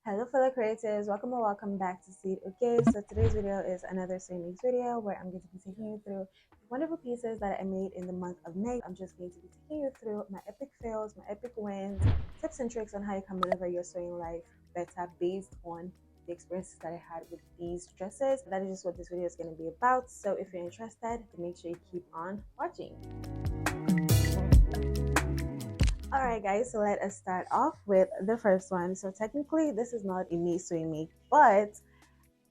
Hello fellow creatives, welcome or welcome back to Seed. Okay, so today's video is another sewing video where I'm going to be taking you through wonderful pieces that I made in the month of May. I'm just going to be taking you through my epic fails, my epic wins, tips and tricks on how you can maneuver your sewing life better based on the experiences that I had with these dresses. That is just what this video is going to be about. So if you're interested, make sure you keep on watching. Alright guys, so let us start off with the first one. So technically this is not a me sewing make, but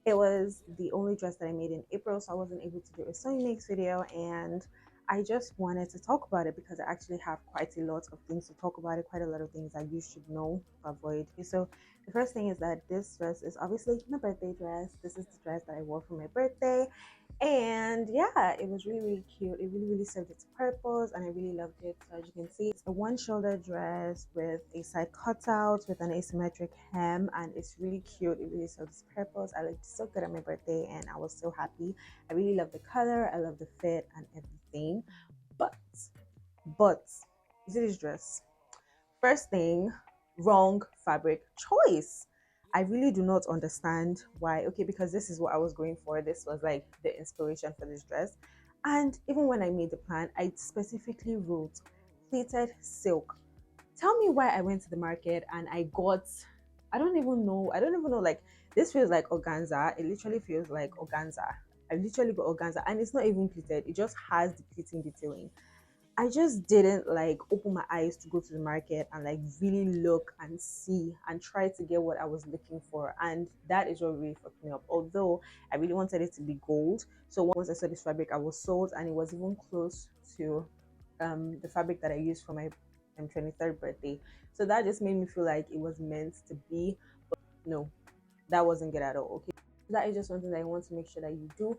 it was the only dress that I made in April, so I wasn't able to do a sewing makes video, and I just wanted to talk about it because I actually have quite a lot of things to talk about it, quite a lot of things that you should know to avoid. So the first thing is that this dress is obviously my birthday dress. This is the dress that I wore for my birthday, and yeah, it was really cute. It really served its purpose and I really loved it. So as you can see, it's a one shoulder dress with a side cutout with an asymmetric hem, and it's really cute. It really served its purpose. I looked so good at my birthday and I was so happy. I really love the color, I love the fit and everything. But you see this dress, first thing, wrong fabric choice. I really do not understand why. Okay, because this is what I was going for. This was like the inspiration for this dress. And even when I made the plan, I specifically wrote pleated silk. Tell me why I went to the market and I got, I don't even know, like, this feels like organza. It literally feels like organza. I literally got organza and it's not even pleated. It just has the pleating detailing. I just didn't like open my eyes to go to the market and like really look and see and try to get what I was looking for. And that is what really fucked me up. Although I really wanted it to be gold. So once I saw this fabric, I was sold, and it was even close to the fabric that I used for my 23rd birthday. So that just made me feel like it was meant to be. But no, that wasn't good at all. Okay. That is just one thing that I want to make sure that you do.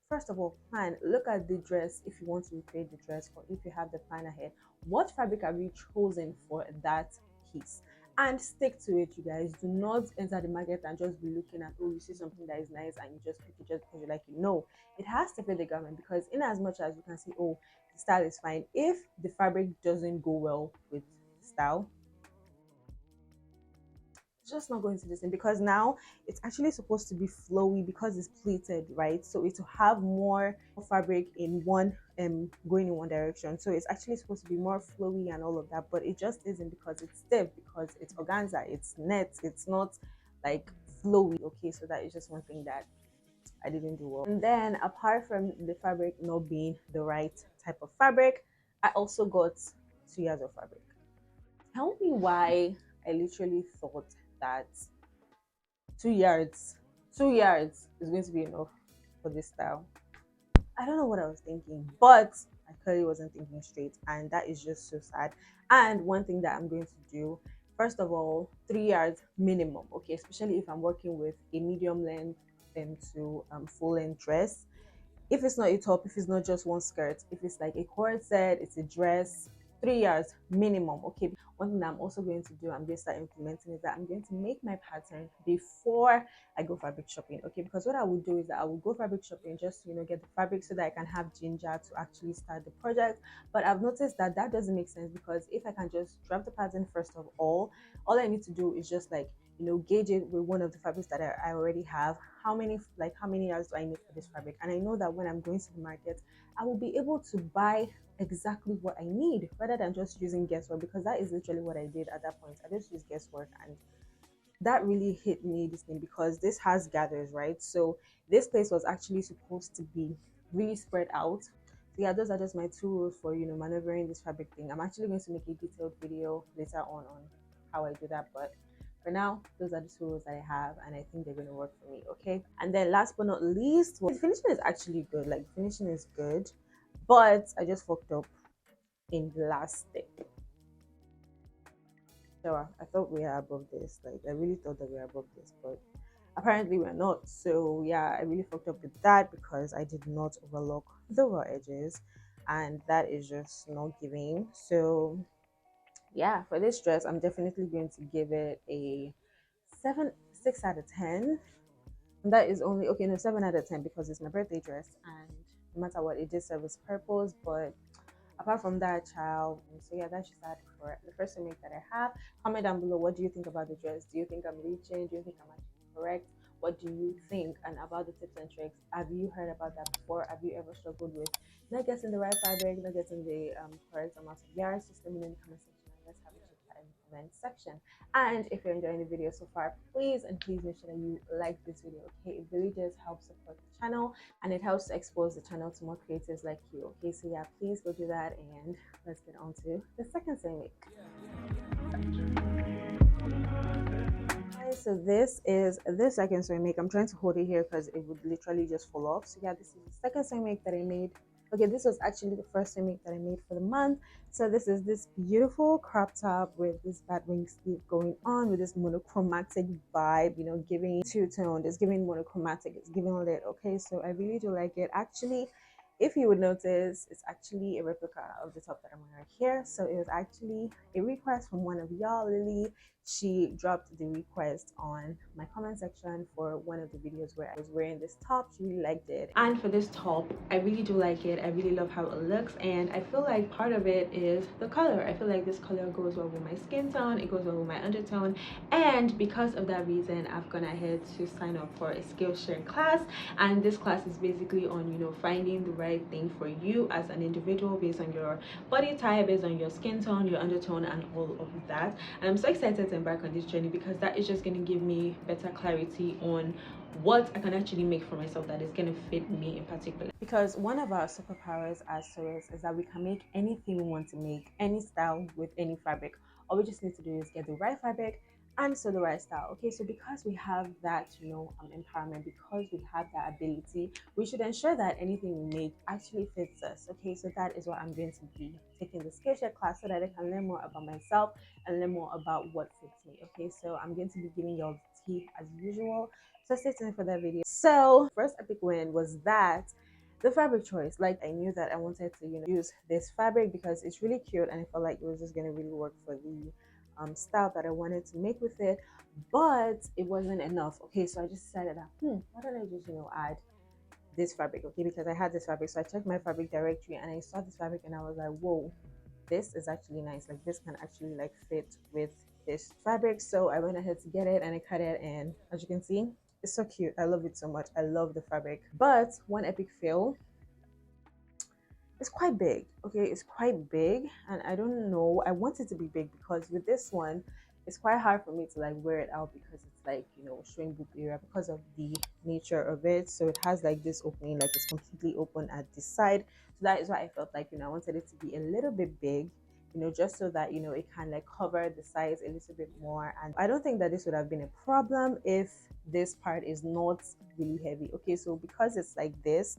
First of all, plan. Look at the dress if you want to recreate the dress, or if you have the plan ahead. What fabric have you chosen for that piece? And stick to it, you guys. Do not enter the market and just be looking at, oh, you see something that is nice and you just pick it just because you like it. No, it has to fit the garment, because in as much as you can say, oh, the style is fine, if the fabric doesn't go well with the style, just not going to listen, because now it's actually supposed to be flowy because it's pleated, right? So it will have more fabric in one going in one direction, so it's actually supposed to be more flowy and all of that, but it just isn't, because it's stiff, because it's organza, it's net, it's not like flowy. Okay, so that is just one thing that I didn't do well. And then apart from the fabric not being the right type of fabric, I also got 2 years of fabric. Tell me why I literally thought that 2 yards, 2 yards is going to be enough for this style. I don't know what I was thinking, but I clearly wasn't thinking straight, and that is just so sad. And one thing that I'm going to do, first of all, 3 yards minimum, okay, especially if I'm working with a medium length into full length dress. If it's not a top, if it's not just one skirt, if it's like a corset, it's a dress, 3 yards minimum. Okay, one thing that I'm also going to do, I'm going to start implementing, is that I'm going to make my pattern before I go fabric shopping. Okay, because what I would do is that I will go fabric shopping just to, get the fabric so that I can have ginger to actually start the project. But I've noticed that that doesn't make sense, because if I can just draft the pattern first of all I need to do is just like, gauge it with one of the fabrics that I already have. How many yards do I need for this fabric? And I know that when I'm going to the market, I will be able to buy exactly what I need, rather than just using guesswork, because that is literally what I did at that point. I just used guesswork, and that really hit me this thing, because this has gathers, right? So this place was actually supposed to be really spread out. So yeah, those are just my two rules for maneuvering this fabric thing. I'm actually going to make a detailed video later on how I do that, but for now, those are the tools that I have, and I think they're going to work for me. Okay, and then last but not least, well, the finishing is actually good. Like, finishing is good, but I just fucked up in the last step. So I thought we are above this. Like, I really thought that we were above this, but apparently we're not. So yeah, I really fucked up with that, because I did not overlock the raw edges, and that is just not giving. So yeah, for this dress, I'm definitely going to give it a 6 out of 10. And that is only, okay, no, 7 out of 10, because it's my birthday dress, and no matter what, it did serve its purpose. But apart from that, child, so yeah, that's just that for the first make that I have. Comment down below, what do you think about the dress? Do you think I'm reaching? Do you think I'm actually correct? What do you think? And about the tips and tricks, have you heard about that before? Have you ever struggled with not getting the right fabric, not getting the correct amount of yards? Just let me know in the comment section, and let's have a chit chat in the comment section. And if you're enjoying the video so far, please and please make sure that you like this video. Okay, it really does help support the channel, and it helps to expose the channel to more creators like you. Okay, so yeah, please go do that, and let's get on to the second ceramic. So this is the second ceramic. I'm trying to hold it here because it would literally just fall off. So yeah, this is the second ceramic that I made. Okay, this was actually the first ceramic that I made for the month. So this is this beautiful crop top with this bat wing sleeve going on with this monochromatic vibe, you know, giving two-tone. It's giving monochromatic, it's giving lit. Okay, so I really do like it. Actually, if you would notice, it's actually a replica of the top that I'm wearing here. So it was actually a request from one of y'all, Lily. She dropped the request on my comment section for one of the videos where I was wearing this top. She really liked it, and for this top, I really do like it. I really love how it looks, and I feel like part of it is the color. I feel like this color goes well with my skin tone, it goes well with my undertone, and because of that reason, I've gone ahead to sign up for a Skillshare class. And this class is basically on, you know, finding the right thing for you as an individual based on your body type, based on your skin tone, your undertone, and all of that. And I'm so excited to embark on this journey because that is just going to give me better clarity on what I can actually make for myself that is going to fit me in particular. Because one of our superpowers as sewers is that we can make anything we want to make, any style with any fabric. All we just need to do is get the right fabric and sew the right style. Okay, so because we have that, you know, empowerment, because we have that ability, we should ensure that anything we make actually fits us. Okay, so that is what I'm going to be taking the Skillshare class so that I can learn more about myself and learn more about what fits me. Okay, so I'm going to be giving y'all the tea as usual, so stay tuned for that video. So first epic win was that the fabric choice. Like, I knew that I wanted to, you know, use this fabric because it's really cute and I felt like it was just going to really work for the style that I wanted to make with it, but it wasn't enough. Okay, so I just decided that why don't I just, you know, add this fabric? Okay, because I had this fabric, so I checked my fabric directory and I saw this fabric and I was like, whoa, this is actually nice. Like, this can actually like fit with this fabric. So I went ahead to get it and I cut it, and as you can see, it's so cute. I love it so much. I love the fabric. But one epic fail, it's quite big. Okay, it's quite big, and I don't know, I want it to be big because with this one it's quite hard for me to like wear it out because it's like, you know, showing boob area because of the nature of it. So it has like this opening, like it's completely open at this side. So that is why I felt like, you know, I wanted it to be a little bit big, you know, just so that, you know, it can like cover the sides a little bit more. And I don't think that this would have been a problem if this part is not really heavy. Okay, so because it's like this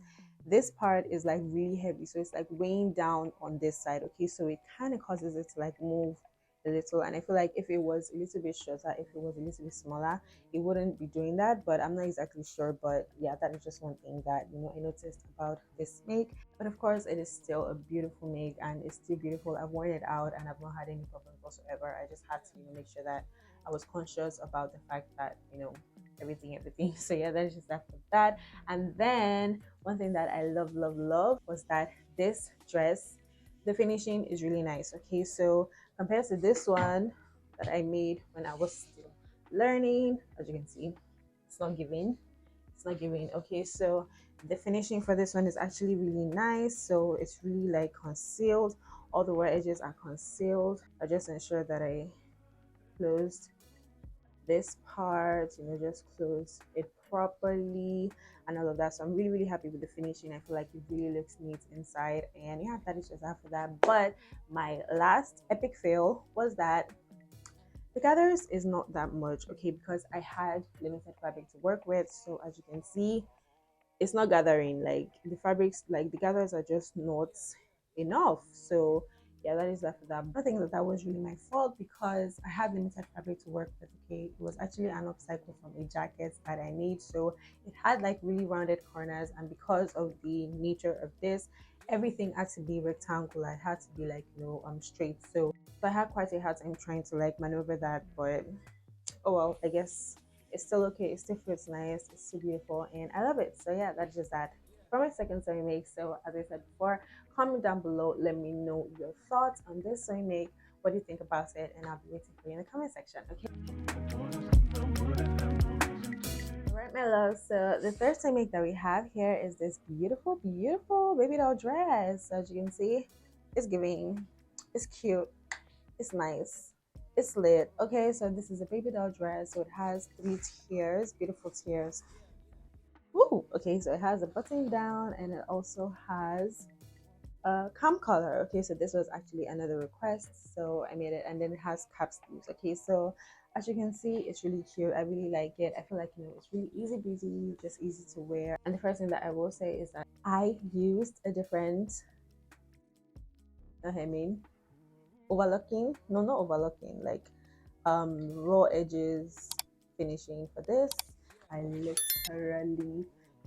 part is like really heavy, so it's like weighing down on this side. Okay, so it kind of causes it to like move a little, and I feel like if it was a little bit shorter, if it was a little bit smaller, it wouldn't be doing that, but I'm not exactly sure. But yeah, that is just one thing that, you know, I noticed about this make. But of course, it is still a beautiful make and it's still beautiful. I've worn it out and I've not had any problems whatsoever. I just had to, you know, make sure that I was conscious about the fact that, you know, everything. So yeah, that's just that for that. And then one thing that I love was that this dress, the finishing is really nice. Okay, so compared to this one that I made when I was still learning, as you can see, it's not giving. It's not giving. Okay, so the finishing for this one is actually really nice. So it's really like concealed. All the wear edges are concealed. I just ensure that I closed this part, you know, just close it properly and all of that. So I'm really happy with the finishing. I feel like it really looks neat inside, and yeah, that is just after that. But my last epic fail was that the gathers is not that much. Okay, because I had limited fabric to work with. So as you can see, it's not gathering. Like the fabrics, like the gathers are just not enough. So yeah, that is that for that. I think that that was really my fault because I had limited fabric to work with. Okay, it was actually an upcycle from a jacket that I made, so it had like really rounded corners, and because of the nature of this, everything had to be rectangular. It had to be like, you know, straight. So I had quite a hard time trying to like maneuver that, but oh well, I guess it's still okay. It still feels nice. It's still beautiful, and I love it. So yeah, that's just that for my second sewing make. So as I said before, comment down below, let me know your thoughts on this sewing make. What do you think about it? And I'll be waiting for you in the comment section. Okay. Alright, my love. So the third sewing make that we have here is this beautiful, beautiful baby doll dress. So as you can see, it's giving, it's cute, it's nice, it's lit. Okay, so this is a baby doll dress. So it has 3 tiers, beautiful tiers. Ooh, okay, so it has a button down and it also has a cam color. Okay, so this was actually another request, so I made it. And then it has cap sleeves. Okay, so as you can see, it's really cute. I really like it. I feel like, you know, it's really easy breezy, just easy to wear. And the first thing that I will say is that I used a different, I mean, overlocking, no, not overlocking, like raw edges finishing for this. I literally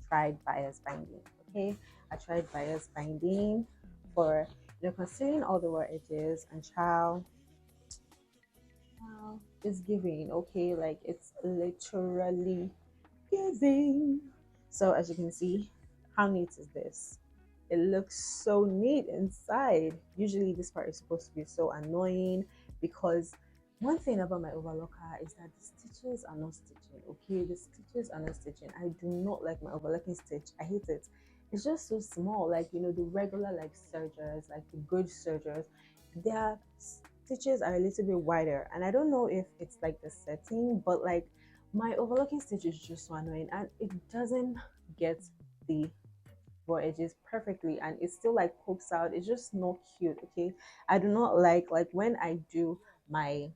tried bias binding. Okay, I tried bias binding for, you know, concealing all the raw edges, and child, wow, it's giving. Okay, like it's literally giving. So as you can see, how neat is this? It looks so neat inside. Usually this part is supposed to be so annoying because one thing about my overlocker is that the stitches are not stitching. Okay, the stitches are not stitching. I do not like my overlocking stitch. I hate it. It's just so small. Like, you know, the regular like sergers, like the good sergers, their stitches are a little bit wider. And I don't know if it's like the setting, but like my overlocking stitch is just so annoying and it doesn't get the raw edges perfectly, and it still like pokes out. It's just not cute. Okay, I do not like when I do my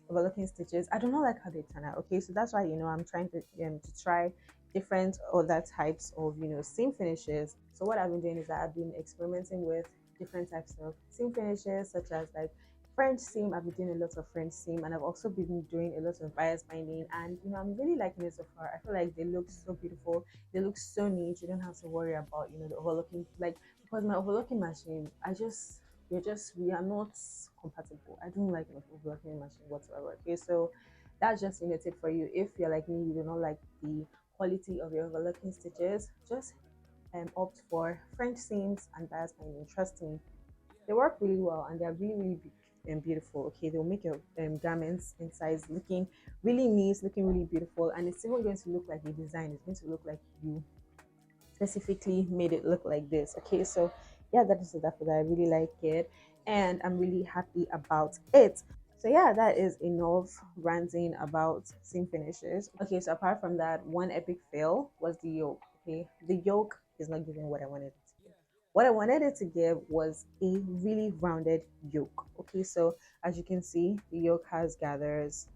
overlocking stitches, I do not like how they turn out. Okay, so that's why, you know, I'm trying to try different other types of, you know, seam finishes. So what I've been doing is that I've been experimenting with different types of seam finishes, such as like French seam. I've been doing a lot of French seam, and I've also been doing a lot of bias binding, and you know, I'm really liking it so far. I feel like they look so beautiful, they look so neat. You don't have to worry about, you know, the overlocking, like, because my overlocking machine, we are not compatible. I don't like my overlocking machine whatsoever. Okay, so that's just, you know, tip for you. If you're like me, you do not like the quality of your overlocking stitches, just opt for French seams and bias binding. Trust me, they work really well and they're really, really big and beautiful. Okay, they'll make your garments inside looking really neat, looking really beautiful, and it's even going to look like the design. It's going to look like you specifically made it look like this. Okay, so yeah, that is that for that. I really like it and I'm really happy about it. So yeah, that is enough ranting about seam finishes. Okay, so apart from that, one epic fail was the yoke. Okay, the yoke is not giving what I wanted it to give. What I wanted it to give was a really rounded yoke. Okay, so as you can see, the yoke has gathers,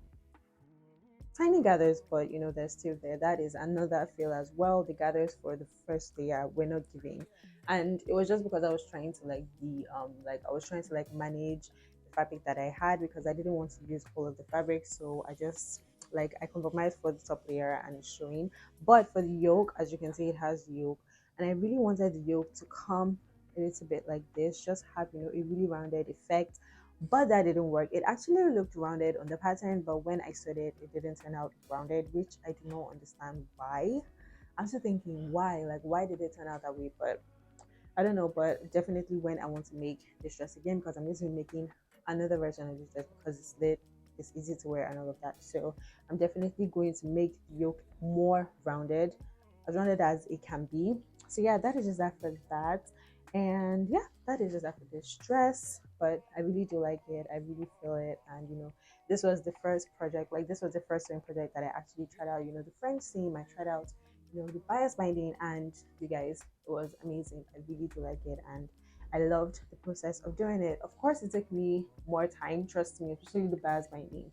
tiny gathers, but you know, they're still there. That is another feel as well. The gathers for the first layer were not giving, and it was just because I was trying to like be like I was trying to like manage the fabric that I had, because I didn't want to use all of the fabric. So I just like I compromised for the top layer and it's showing. But for the yoke, as you can see, it has yoke, and I really wanted the yoke to come a little bit like this, just have, you know, a really rounded effect, but that didn't work. It actually looked rounded on the pattern, but when I sewed it, it didn't turn out rounded, which I do not understand why. I'm still thinking why, like why did it turn out that way? But I don't know. But definitely when I want to make this dress again, because I'm going to be making another version of this dress because it's lit, it's easy to wear and all of that. So I'm definitely going to make the yoke more rounded, as rounded as it can be. So yeah, that is just after that. And yeah, that is just after this dress. But I really do like it. I really feel it. And you know, this was the first project, like this was the first sewing project that I actually tried out, you know, the French seam. I tried out, you know, the bias binding, and you guys, it was amazing. I really do like it, and I loved the process of doing it. Of course, it took me more time, trust me, especially the bias binding.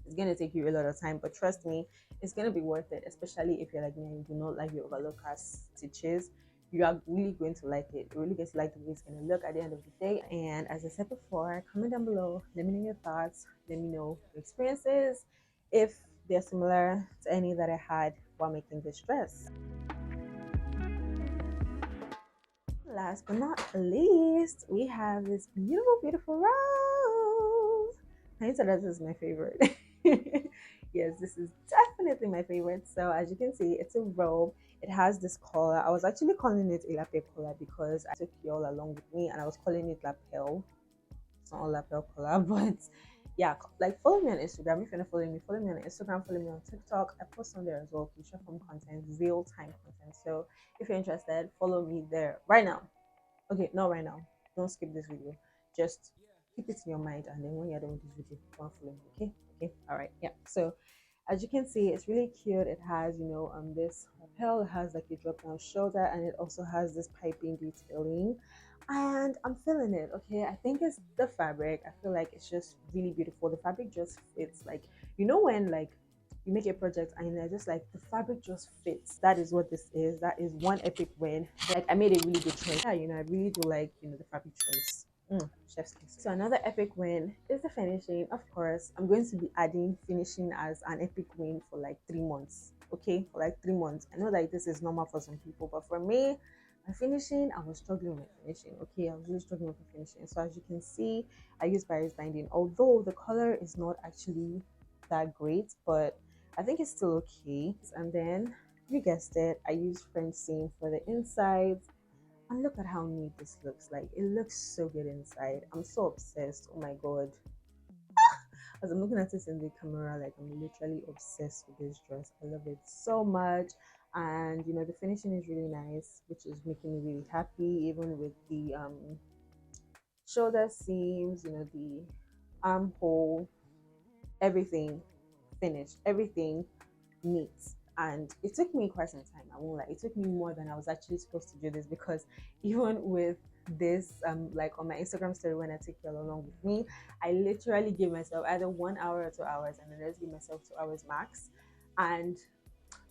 It's gonna take you a lot of time, but trust me, it's gonna be worth it, especially if you're like me and you do not like your overlocker stitches. You are really going to like it. You're really going to like the way it's gonna look at the end of the day. And as I said before, comment down below, let me know your thoughts, let me know your experiences, if they're similar to any that I had while making this dress. Last but not least, we have this beautiful, beautiful rose. I said that this is my favorite. Yes, this is definitely my favorite. So as you can see, it's a robe. It has this collar. I was actually calling it a lapel collar because I took you all along with me, and I was calling it lapel. It's not a lapel collar, but yeah, like follow me on Instagram. If you're not following me, follow me on Instagram, follow me on TikTok. I post on there as well, future form content, real time content. So if you're interested, follow me there right now. Okay, not right now. Don't skip this video. Just keep it in your mind, and then when you're done with this video, go and follow me. Okay, okay, all right, yeah. So as you can see, it's really cute. It has, this lapel. It has like a drop down shoulder, and it also has this piping detailing, and I'm feeling it. Okay, I think it's the fabric. I feel like it's just really beautiful. The fabric just fits, like, when like you make a project and they're just like the fabric just fits. That is what this is. That is one epic win. Like, I made a really good choice. Yeah, I really do like, the fabric choice. Chef's kiss. So another epic win is the finishing. Of course, I'm going to be adding finishing as an epic win for like 3 months. Okay, for like 3 months. I know that this is normal for some people, but for me, my finishing, I was struggling with finishing. Okay, I was really struggling with finishing. So as you can see, I use bias binding. Although the color is not actually that great, but I think it's still okay. And then you guessed it, I use French seam for the insides. And look at how neat this looks. Like, it looks so good inside. I'm so obsessed. Oh my god. As I'm looking at this in the camera, like, I'm literally obsessed with this dress. I love it so much. And the finishing is really nice, which is making me really happy, even with the shoulder seams, the armhole, everything finished, everything neat. And it took me quite some time, I won't lie. It took me more than I was actually supposed to do this, because even with this, like on my Instagram story, when I take you along with me, I literally give myself either 1 hour or 2 hours, and then let's give myself 2 hours max. And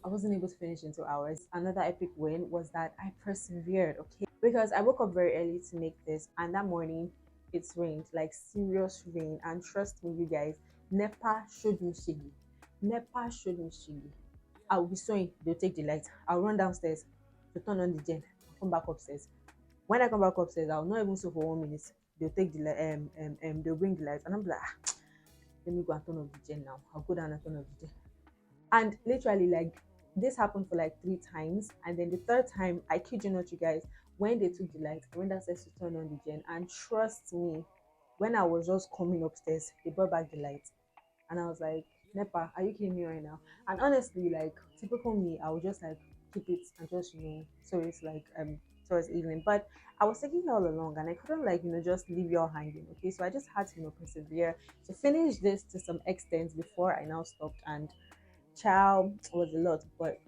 I wasn't able to finish in 2 hours. Another epic win was that I persevered, okay? Because I woke up very early to make this, and that morning it's rained, like serious rain. And trust me, you guys, NEPA showed me shiggy. NEPA showed me shiggy. I'll be sewing, they'll take the light. I'll run downstairs to turn on the gen. I'll come back upstairs. When I come back upstairs, I'll not even sew for 1 minute. They'll take the light, they'll bring the light, and I'm like, let me go and turn off the gen now. I'll go down and turn off the gen. And literally, like, this happened for like 3 times, and then the third time, I kid you not, you guys, when they took the light, I went downstairs to turn on the gen, and trust me, when I was just coming upstairs, they brought back the light, and I was like, Nepa, are you kidding me right now? And honestly, like, typical me, I would just like keep it and just, so it's like towards evening. But I was taking it all along, and I couldn't, like, just leave you all hanging. Okay, so I just had to, persevere to finish this to some extent before I now stopped. And child, was a lot, but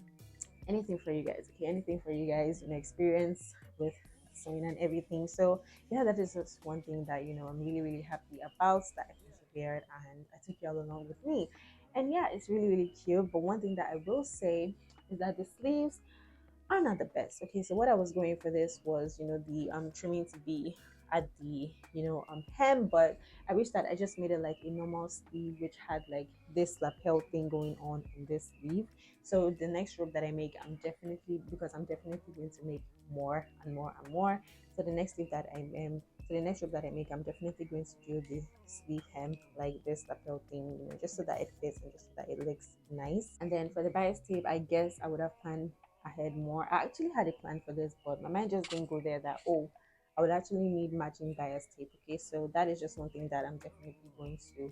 anything for you guys. Okay, anything for you guys, experience with sewing and everything. So yeah, that is just one thing that I'm really, really happy about, that I persevered and I took you all along with me. And yeah, it's really, really cute. But one thing that I will say is that the sleeves are not the best. Okay, so what I was going for this was, the trimming to be at the hem, but I wish that I just made it like a normal sleeve, which had like this lapel thing going on in this sleeve. So the next robe that I make, I'm definitely going to make more and more and more. So the next sleeve that so the next robe that I make, I'm definitely going to do the sleeve hem like this lapel thing, just so that it fits and just so that it looks nice. And then for the bias tape, I guess I would have planned ahead more. I actually had a plan for this, but my mind just didn't go there, that, oh, I would actually need matching bias tape. Okay, so that is just one thing that I'm definitely going to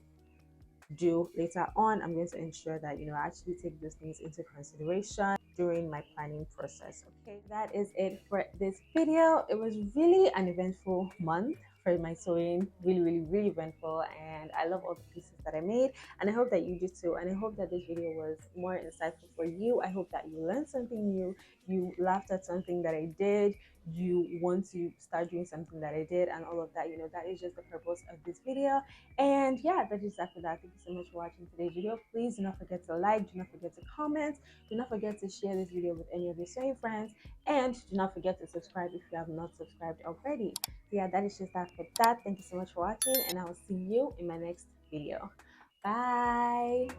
do later on. I'm going to ensure that I actually take those things into consideration during my planning process. Okay, that is it for this video. It was really an eventful month for my sewing. Really, really, really eventful, and I love all the pieces that I made, and I hope that you did too. And I hope that this video was more insightful for you. I hope that you learned something new, you laughed at something that I did, you want to start doing something that I did, and all of that. That is just the purpose of this video. And yeah, that is after that. Thank you so much for watching today's video. Please do not forget to like, do not forget to comment, do not forget to share this video with any of your sewing friends, and do not forget to subscribe if you have not subscribed already. So yeah, that is just that for that. Thank you so much for watching, and I will see you in my next video. Bye.